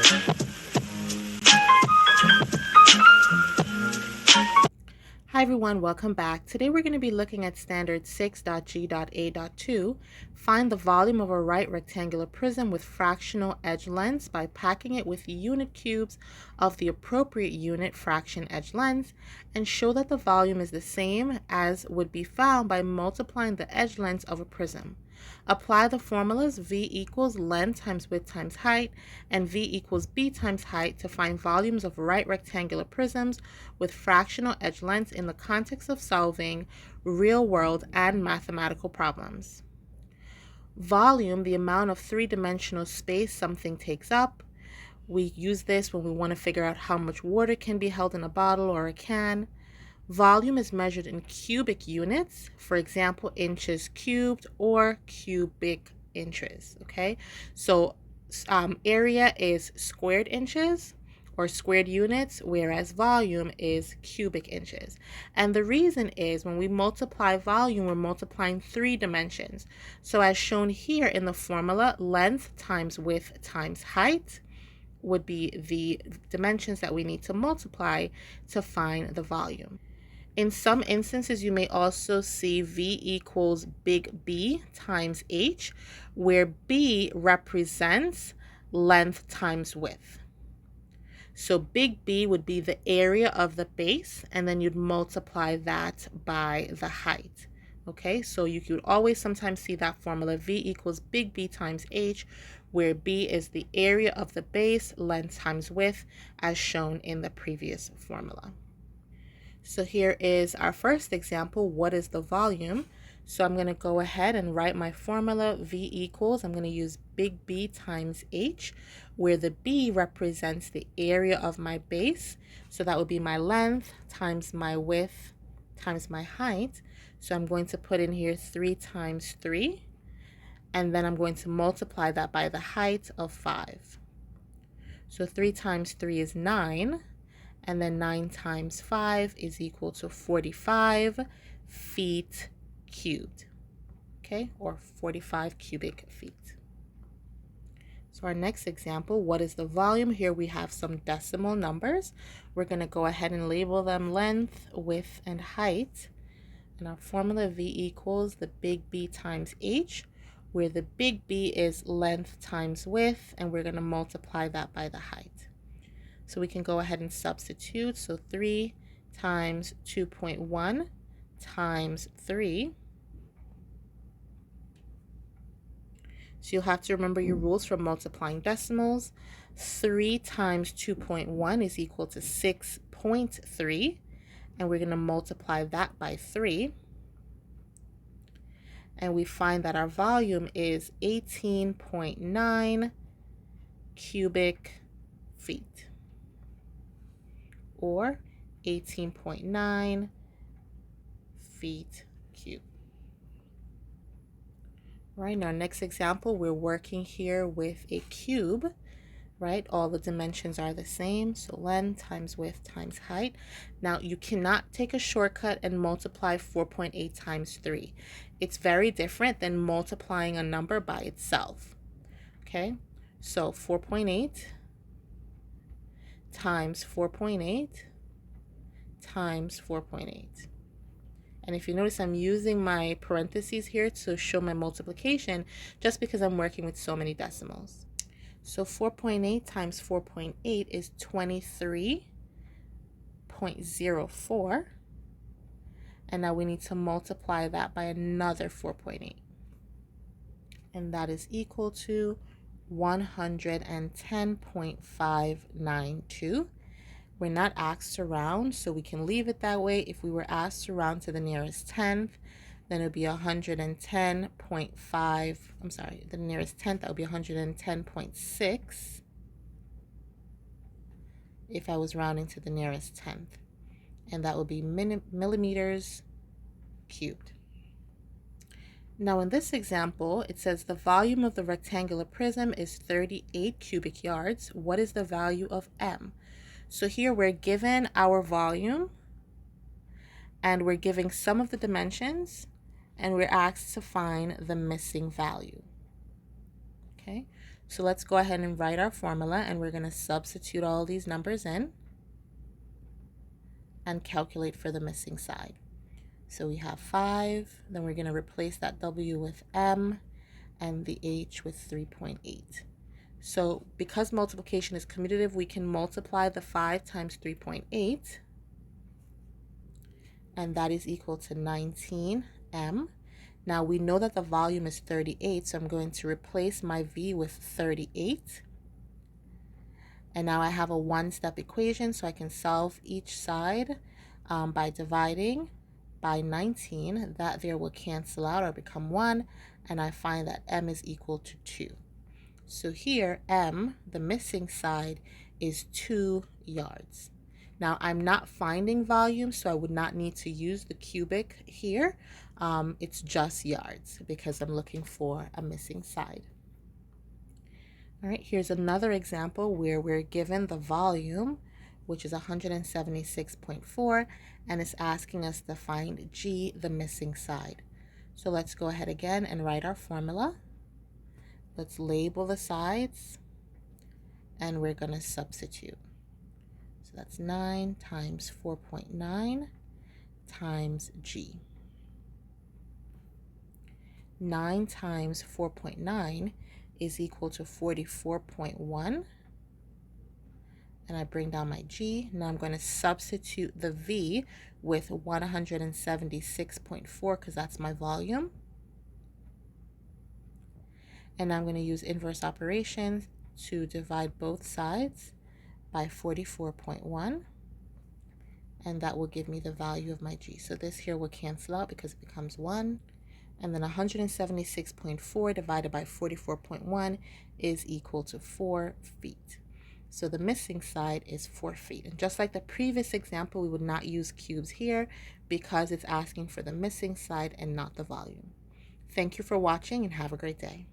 Hi everyone, welcome back. Today we're going to be looking at standard 6.G.A.2, find the volume of a right rectangular prism with fractional edge lengths by packing it with unit cubes of the appropriate unit fraction edge length, and show that the volume is the same as would be found by multiplying the edge lengths of a prism. Apply the formulas V equals length times width times height and V equals B times height to find volumes of right rectangular prisms with fractional edge lengths in the context of solving real-world and mathematical problems. Volume, the amount of three-dimensional space something takes up. We use this when we want to figure out how much water can be held in a bottle or a can. Volume is measured in cubic units, for example, inches cubed or cubic inches, okay? So area is squared inches or squared units, whereas volume is cubic inches. And the reason is when we multiply volume, we're multiplying three dimensions. So as shown here in the formula, length times width times height would be the dimensions that we need to multiply to find the volume. In some instances, you may also see V equals big B times H, where B represents length times width. So big B would be the area of the base, and then you'd multiply that by the height. Okay, so you could always sometimes see that formula V equals big B times H, where B is the area of the base, length times width, as shown in the previous formula. So here is our first example. What is the volume? So I'm going to go ahead and write my formula. V equals, I'm going to use big B times H, where the B represents the area of my base. So that would be my length times my width times my height. So I'm going to put in here 3 times 3. And then I'm going to multiply that by the height of 5. So 3 times 3 is 9. And then 9 times 5 is equal to 45 feet cubed, okay, or 45 cubic feet. So our next example, what is the volume? Here we have some decimal numbers. We're going to go ahead and label them length, width, and height. And our formula V equals the big B times H, where the big B is length times width, and we're going to multiply that by the height. So we can go ahead and substitute. So 3 times 2.1 times 3. So you'll have to remember your rules for multiplying decimals. 3 times 2.1 is equal to 6.3. And we're going to multiply that by 3. And we find that our volume is 18.9 cubic feet, or 18.9 feet cubed. Right, in our next example, we're working here with a cube, right? All the dimensions are the same, so length times width times height. Now, you cannot take a shortcut and multiply 4.8 times 3. It's very different than multiplying a number by itself, okay? So 4.8 times 4.8 times 4.8. And if you notice, I'm using my parentheses here to show my multiplication just because I'm working with so many decimals. So 4.8 times 4.8 is 23.04. And now we need to multiply that by another 4.8. And that is equal to 110.592. We're not asked to round, so we can leave it that way. If we were asked to round to the nearest tenth, then it would be 110.5. I'm sorry, the nearest tenth, that would be 110.6 if I was rounding to the nearest tenth. And that would be millimeters cubed. Now in this example, it says the volume of the rectangular prism is 38 cubic yards. What is the value of M? So here we're given our volume, and we're giving some of the dimensions, and we're asked to find the missing value. Okay, So let's go ahead and write our formula, and we're going to substitute all these numbers in and calculate for the missing side. So we have 5, then we're going to replace that W with M and the H with 3.8. So because multiplication is commutative, we can multiply the 5 times 3.8, and that is equal to 19M. Now we know that the volume is 38, so I'm going to replace my V with 38. And now I have a one-step equation, so I can solve each side by dividing by 19. That there will cancel out or become 1, and I find that M is equal to 2. So here, M, the missing side, is 2 yards. Now, I'm not finding volume, so I would not need to use the cubic here. It's just yards because I'm looking for a missing side. All right, here's another example where we're given the volume, which is 176.4, and it's asking us to find G, the missing side. So let's go ahead again and write our formula. Let's label the sides, and we're going to substitute. So that's 9 times 4.9 times G. 9 times 4.9 is equal to 44.1. And I bring down my G. Now I'm going to substitute the V with 176.4 because that's my volume. And I'm going to use inverse operations to divide both sides by 44.1. And that will give me the value of my G. So this here will cancel out because it becomes 1. And then 176.4 divided by 44.1 is equal to 4 feet. So the missing side is 4 feet. And just like the previous example, we would not use cubes here because it's asking for the missing side and not the volume. Thank you for watching and have a great day.